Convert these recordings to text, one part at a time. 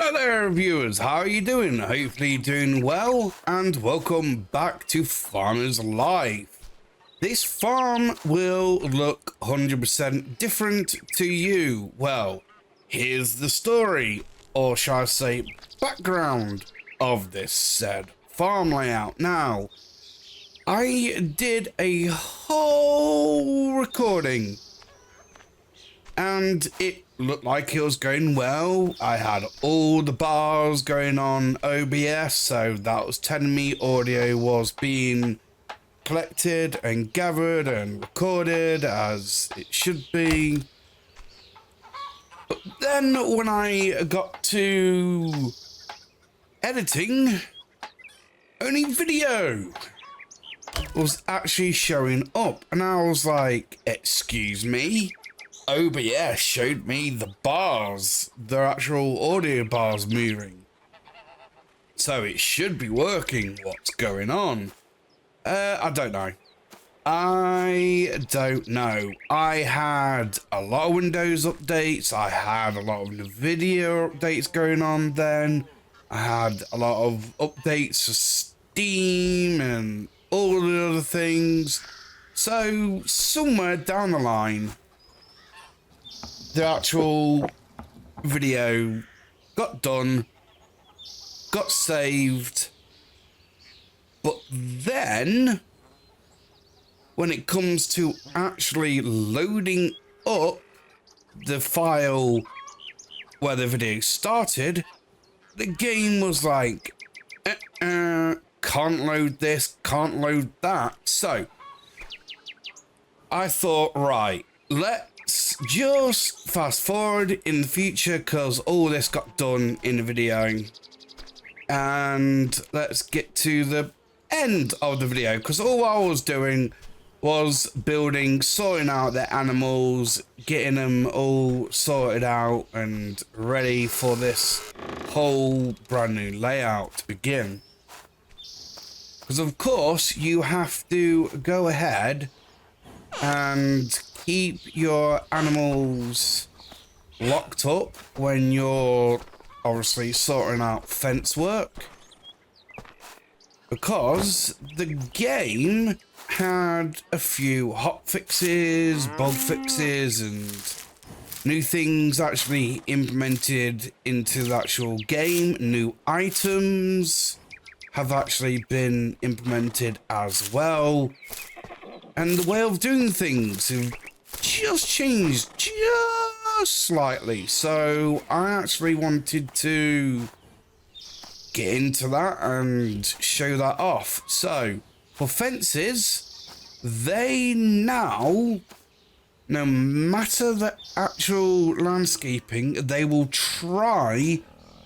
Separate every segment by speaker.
Speaker 1: Hello there viewers, how are you doing? Hopefully you're doing well, and welcome back to Farmer's Life. This farm will look 100% different to you. Well, here's the story, or shall I say background, of this said farm layout. Now, I did a whole recording and it looked like it was going well. I had all the bars going on OBS, so that was telling me audio was being collected and gathered and recorded as it should be. But then when I got to editing, only video was actually showing up, and I was like, excuse me? OBS showed me the bars, the actual audio bars moving. So it should be working. What's going on? I don't know. I don't know. I had a lot of Windows updates. I had a lot of video updates going on then. I had a lot of updates for Steam and all the other things. So somewhere down the line, the actual video got done, got saved, but then when it comes to actually loading up the file where the video started, the game was like, can't load this, can't load that. So I thought, right, let's just fast forward in the future because all this got done in the video, and let's get to the end of the video because all I was doing was building, sorting out the animals, getting them all sorted out and ready for this whole brand new layout to begin. Because of course you have to go ahead and keep your animals locked up when you're obviously sorting out fence work, because the game had a few hot fixes, bug fixes, and new things actually implemented into the actual game. New items have actually been implemented as well. And the way of doing things have just changed just slightly. So I actually wanted to get into that and show that off. So for fences, they now, no matter the actual landscaping, they will try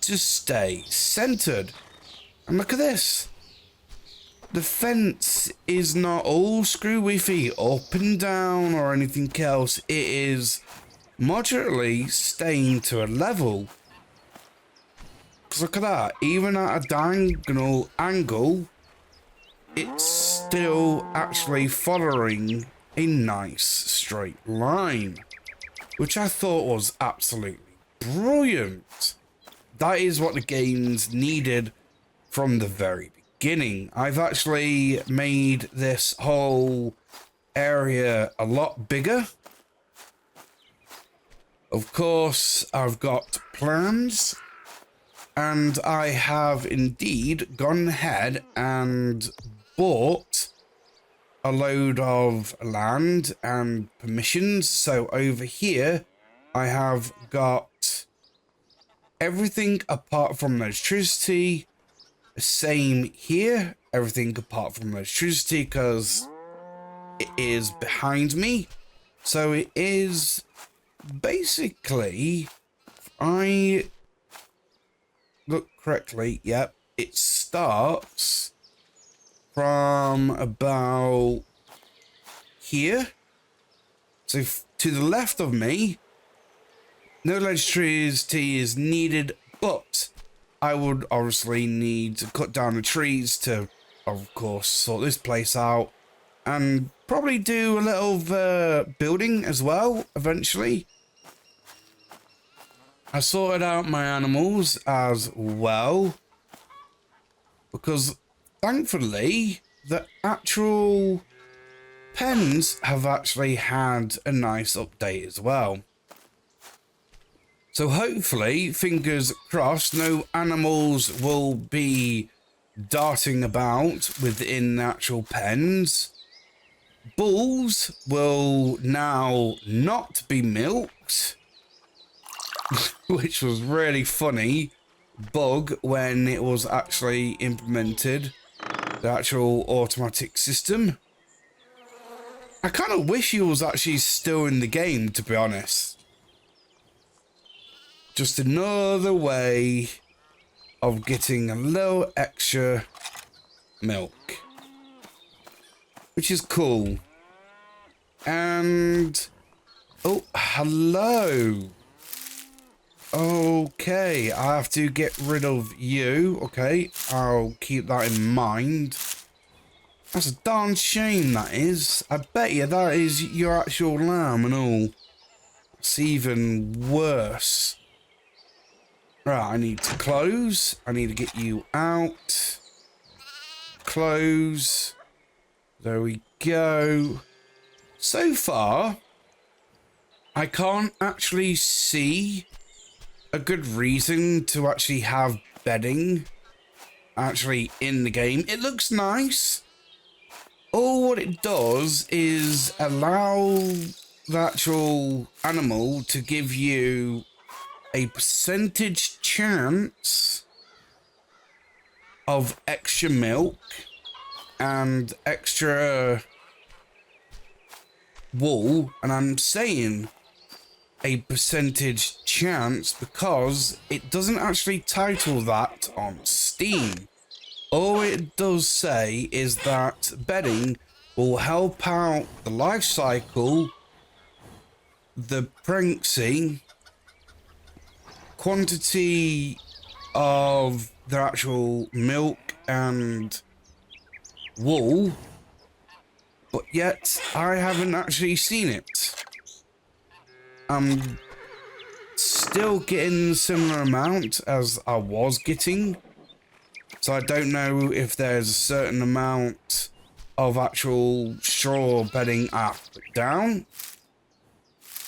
Speaker 1: to stay centered. And look at this. The fence is not all screwy up and down or anything else. It is moderately staying to a level. Because look at that. Even at a diagonal angle, it's still actually following a nice straight line, which I thought was absolutely brilliant. That is what the games needed from the very beginning. I've actually made this whole area a lot bigger. Of course, I've got plans, and I have indeed gone ahead and bought a load of land and permissions. So over here, I have got everything apart from electricity. Same here, everything apart from electricity because it is behind me. So it is basically, if I look correctly, yep, it starts from about here. So to the left of me, no electricity is needed, but I would obviously need to cut down the trees to, of course, sort this place out and probably do a little building as well eventually. I sorted out my animals as well, because thankfully the actual pens have actually had a nice update as well. So hopefully, fingers crossed, no animals will be darting about within the actual pens. Bulls will now not be milked, which was really funny bug when it was actually implemented, the actual automatic system. I kind of wish he was actually still in the game, to be honest. Just another way of getting a little extra milk, which is cool. And oh, hello. Okay, I have to get rid of you. Okay, I'll keep that in mind. That's a darn shame, that is. I bet you that is your actual lamb and all. It's even worse. Right, I need to close. I need to get you out. Close. There we go. So far, I can't actually see a good reason to actually have bedding actually in the game. It looks nice. All what it does is allow the actual animal to give you a percentage chance of extra milk and extra wool, and I'm saying a percentage chance because it doesn't actually title that on Steam. All it does say is that bedding will help out the life cycle, the pregnancy, quantity of the actual milk and wool, but yet I haven't actually seen it. I'm still getting a similar amount as I was getting, so I don't know if there's a certain amount of actual straw bedding I have to put down.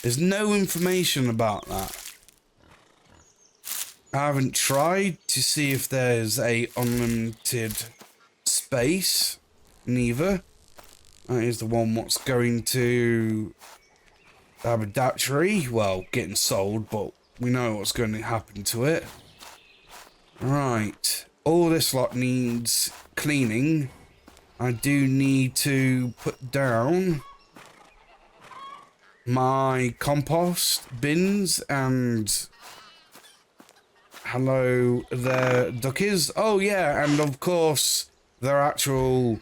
Speaker 1: There's no information about that. I haven't tried to see if there's a unlimited space, neither. That is the one what's going to the haberdashery. Well, getting sold, but we know what's going to happen to it. Right, all this lot needs cleaning. I do need to put down my compost bins and hello there, duckies. Oh yeah, and of course their actual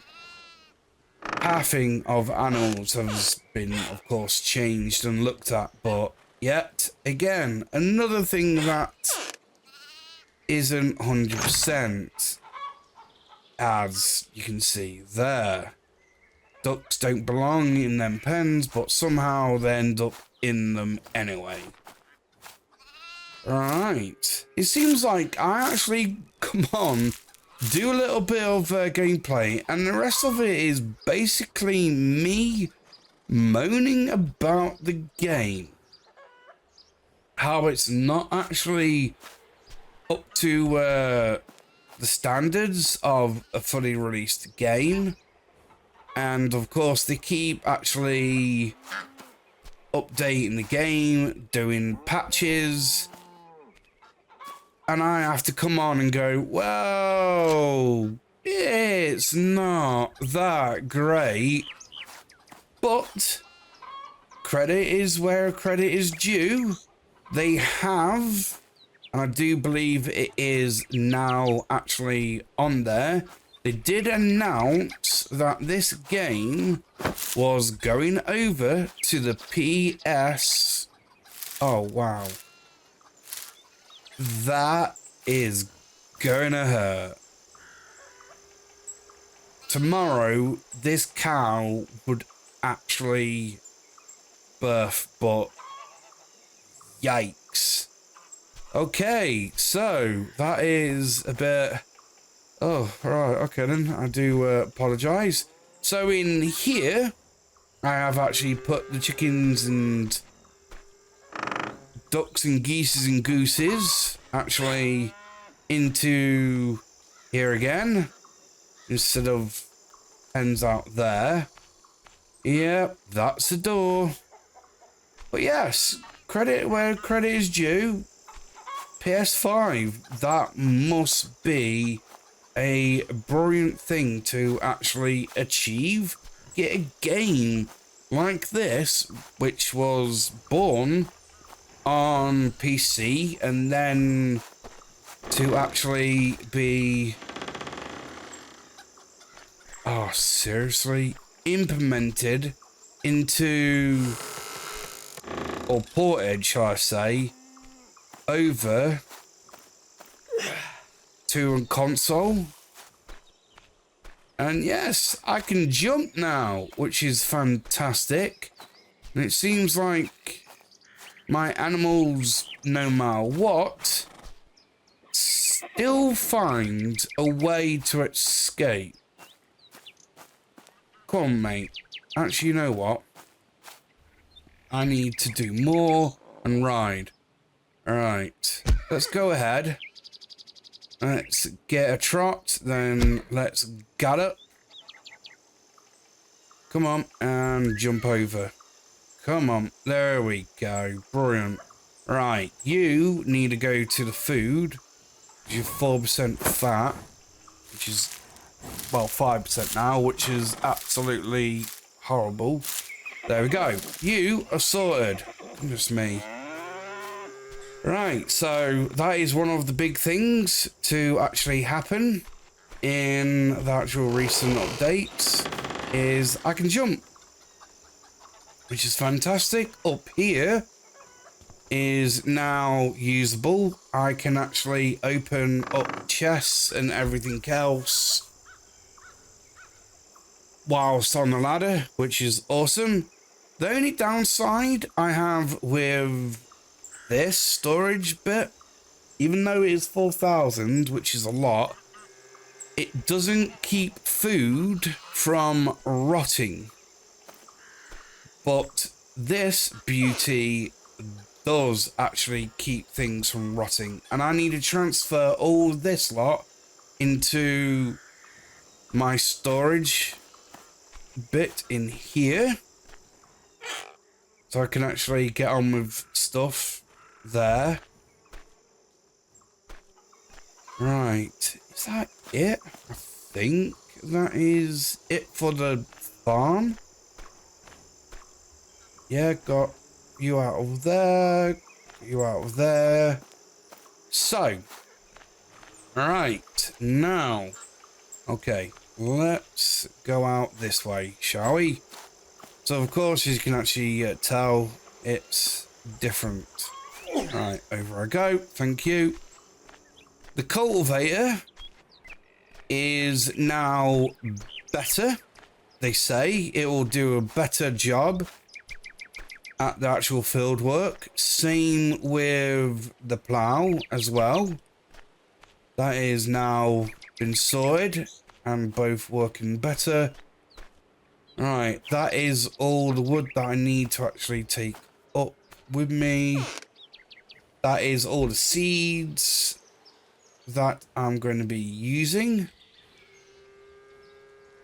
Speaker 1: pathing of animals has been of course changed and looked at, but yet again another thing that isn't 100%, as you can see there. Ducks don't belong in them pens, but somehow they end up in them anyway. Right, it seems like I actually, come on, do a little bit of gameplay, and the rest of it is basically me moaning about the game. How it's not actually up to the standards of a fully released game. And of course they keep actually updating the game, doing patches. And I have to come on and go, whoa, it's not that great. But credit is where credit is due. They have, and I do believe it is now actually on there. They did announce that this game was going over to the PS. Oh, wow. That is gonna hurt. Tomorrow, this cow would actually birth, but yikes. Okay, so that is a bit... Oh, right, okay then. I do apologise. So in here, I have actually put the chickens and ducks and geeses and gooses actually into here again instead of hens out there. Yep, that's the door. But yes, credit where credit is due. PS5, that must be a brilliant thing to actually achieve. Get a game like this, which was born on PC, and then to actually be, oh, seriously, implemented into, or ported, shall I say, over to a console. And yes, I can jump now, which is fantastic. And it seems like my animals, no matter what, still find a way to escape. Come on, mate. Actually, you know what? I need to do more and ride. Alright, let's go ahead. Let's get a trot, then let's get up. Come on, and jump over. Come on, there we go. Brilliant. Right, you need to go to the food. You're 4% fat, which is, well, 5% now, which is absolutely horrible. There we go. You are sorted. Goodness me. Right, so that is one of the big things to actually happen in the actual recent updates, is I can jump, which is fantastic. Up here is now usable. I can actually open up chests and everything else whilst on the ladder, which is awesome. The only downside I have with this storage bit, even though it is 4,000, which is a lot, it doesn't keep food from rotting. But this beauty does actually keep things from rotting. And I need to transfer all this lot into my storage bit in here, so I can actually get on with stuff there. Right, is that it? I think that is it for the farm. Yeah, got you out of there, you out of there. So, right, now, okay, let's go out this way, shall we? So, of course, as you can actually tell, it's different. Right, over I go, thank you. The cultivator is now better. They say it will do a better job at the actual field work. Same with the plow as well. That is now been sorted and both working better. Right, that is all the wood that I need to actually take up with me. That is all the seeds that I'm going to be using.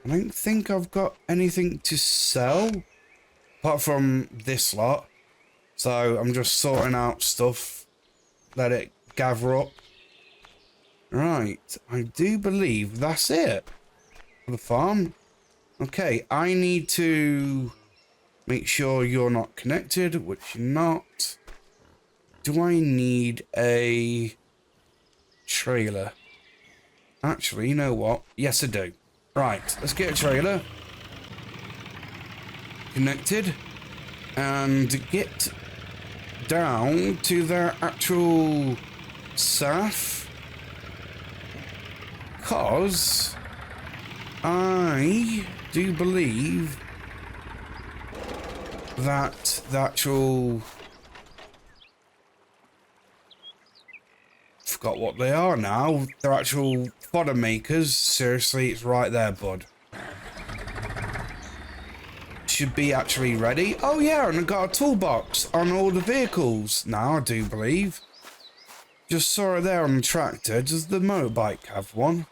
Speaker 1: I don't think I've got anything to sell apart from this lot. So I'm just sorting out stuff, let it gather up. Right, I do believe that's it for the farm. Okay, I need to make sure you're not connected, which you're not. Do I need a trailer? Actually, you know what? Yes, I do. Right, let's get a trailer connected and get down to their actual staff, because I do believe that the actual forgot what they are now. They're actual fodder makers. Seriously, it's right there, bud. Should be actually ready. Oh yeah, and I got a toolbox on all the vehicles now, I do believe. Just saw it there on the tractor. Does the motorbike have one?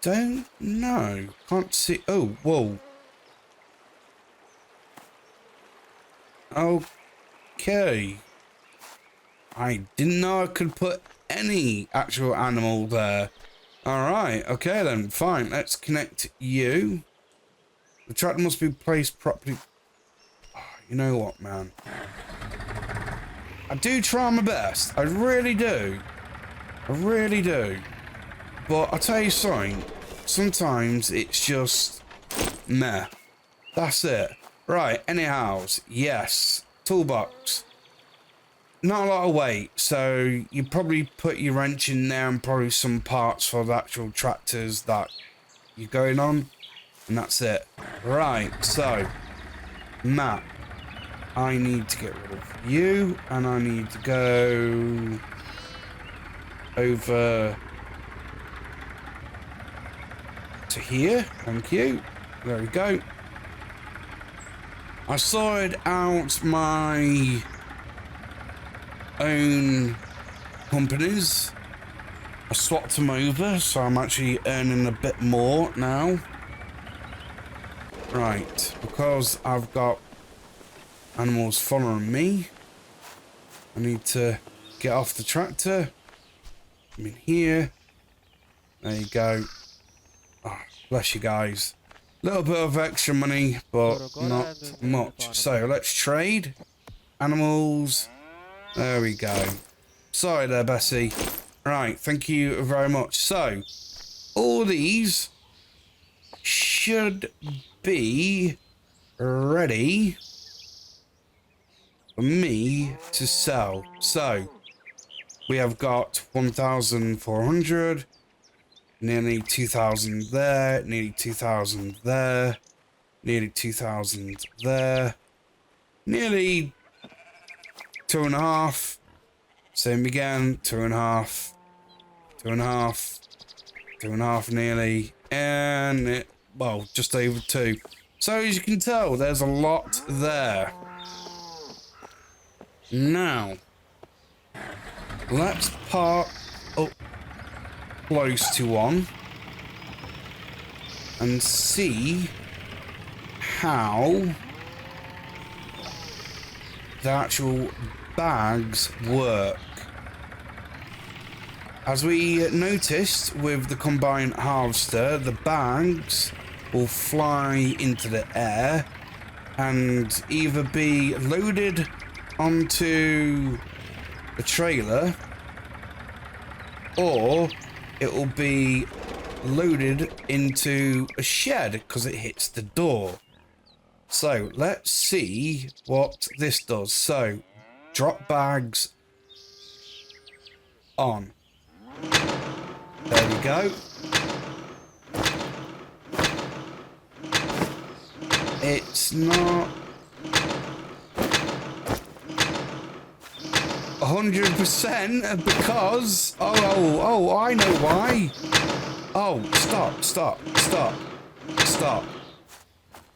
Speaker 1: Don't know. Can't see. Oh, whoa. Okay. I didn't know I could put any actual animal there. Alright, okay then, fine. Let's connect you. The tractor must be placed properly. Oh, you know what, man? I do try my best. I really do. I really do. But I'll tell you something. Sometimes it's just meh. That's it. Right, anyhows, yes. Toolbox. Not a lot of weight, so you probably put your wrench in there and probably some parts for the actual tractors that you're going on. And that's it. Right, so map. I need to get rid of you, and I need to go over to here. Thank you. There we go. I sorted out my own companies. I swapped them over, so I'm actually earning a bit more now. Right, because I've got animals following me, I need to get off the tractor. I'm in here. There you go. Oh, bless you guys. Little bit of extra money, but not much. So let's trade. Animals. There we go. Sorry there, Bessie. Right, thank you very much. So, all these should be ready for me to sell. So, we have got 1,400, nearly 2,000 there, nearly 2,000 there, nearly 2,000 there, nearly 2.5. Same again, 2.5, 2.5, 2.5 nearly, and it, well, just over 2. So as you can tell, there's a lot there. Now, let's park up close to one and see how the actual bags work. As we noticed with the combine harvester, the bags will fly into the air and either be loaded onto the trailer, or it will be loaded into a shed because it hits the door. So let's see what this does. So drop bags on. There we go. It's not 100% because oh, I know why. Oh, stop.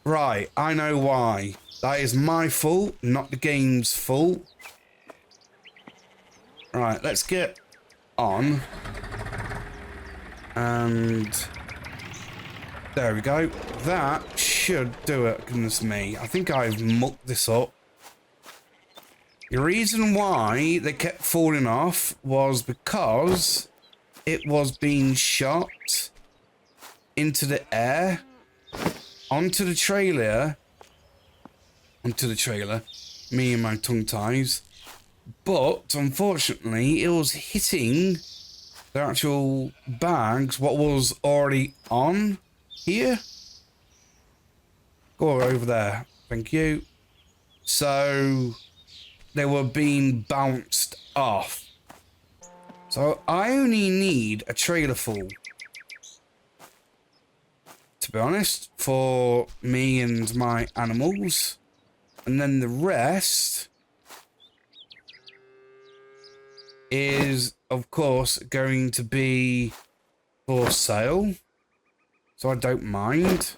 Speaker 1: Right, I know why. That is my fault, not the game's fault. Right, let's get on. And there we go. That should do it. Goodness me. I think I've mucked this up. The reason why they kept falling off was because it was being shot into the air, onto the trailer, me and my tongue ties. But unfortunately, it was hitting the actual bags, what was already on here. Go over there. Thank you. So they were being bounced off. So I only need a trailer full, to be honest, for me and my animals. And then the rest is, of course, going to be for sale. So I don't mind.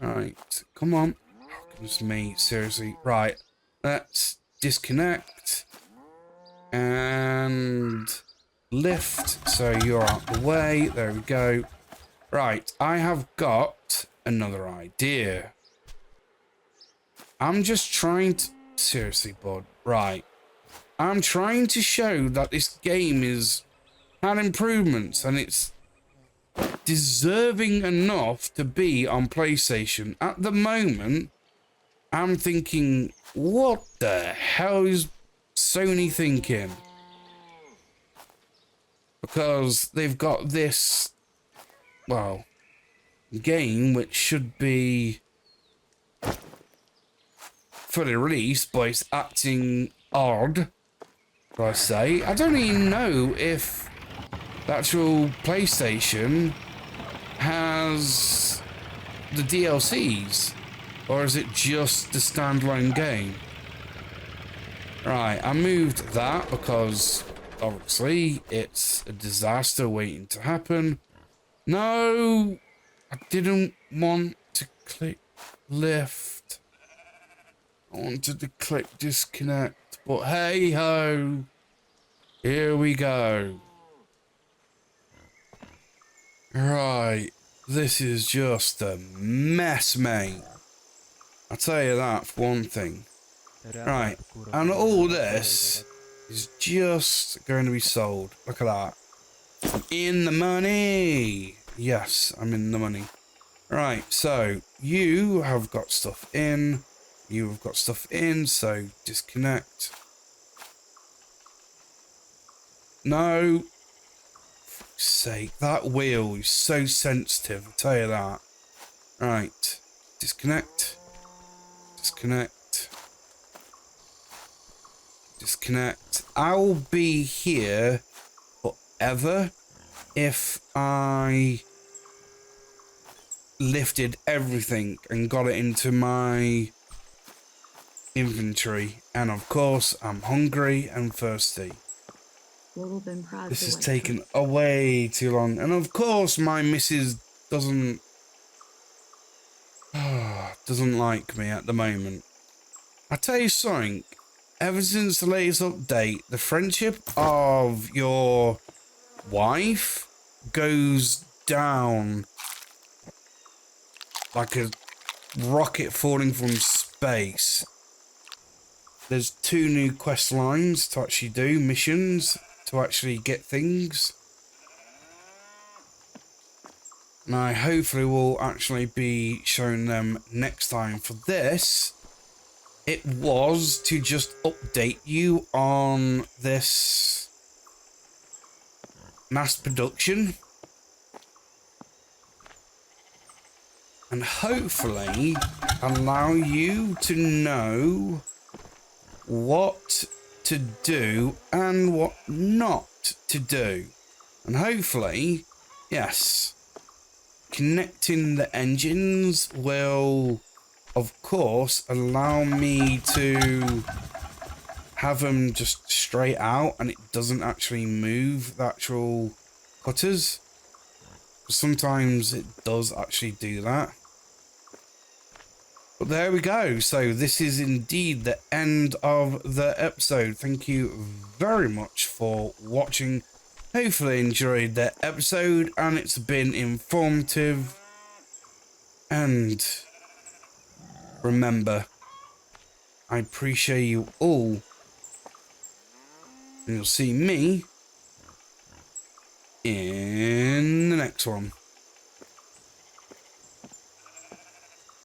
Speaker 1: Right, come on. Oh, goodness me, seriously. Right, let's disconnect and lift. So you're out the way. There we go. Right, I have got another idea. I'm just trying to... Seriously, bud. Right. I'm trying to show that this game is had improvements and it's deserving enough to be on PlayStation. At the moment, I'm thinking, what the hell is Sony thinking? Because they've got this, well, game which should be fully released, but it's acting odd, I say. I don't even know if the actual PlayStation has the DLCs, or is it just the standalone game? Right, I moved that because obviously it's a disaster waiting to happen. No, I didn't want to click lift. I wanted to click disconnect, but hey ho, here we go. Right, this is just a mess, mate. I'll tell you that for one thing. Right, and all this is just going to be sold. Look at that. I'm in the money. Yes, I'm in the money. Right, so you have got stuff in. You have got stuff in, so disconnect. No. For fuck's sake, that wheel is so sensitive, I'll tell you that. Right, disconnect. Disconnect. Disconnect. I'll be here forever if I lifted everything and got it into my inventory. And of course, I'm hungry and thirsty. This has taken way too long. And of course, my missus doesn't like me at the moment. I tell you something, ever since the latest update, the friendship of your wife goes down like a rocket falling from space. There's 2 new quest lines to actually do, missions to actually get things. And I hopefully will actually be showing them next time. For this, it was to just update you on this mass production. And hopefully allow you to know what to do and what not to do. And hopefully, yes, connecting the engines will, of course, allow me to have them just straight out and it doesn't actually move the actual cutters. Sometimes it does actually do that. But there we go. So this is indeed the end of the episode. Thank you very much for watching. Hopefully you enjoyed the episode and it's been informative. And remember, I appreciate you all. And you'll see me in the next one.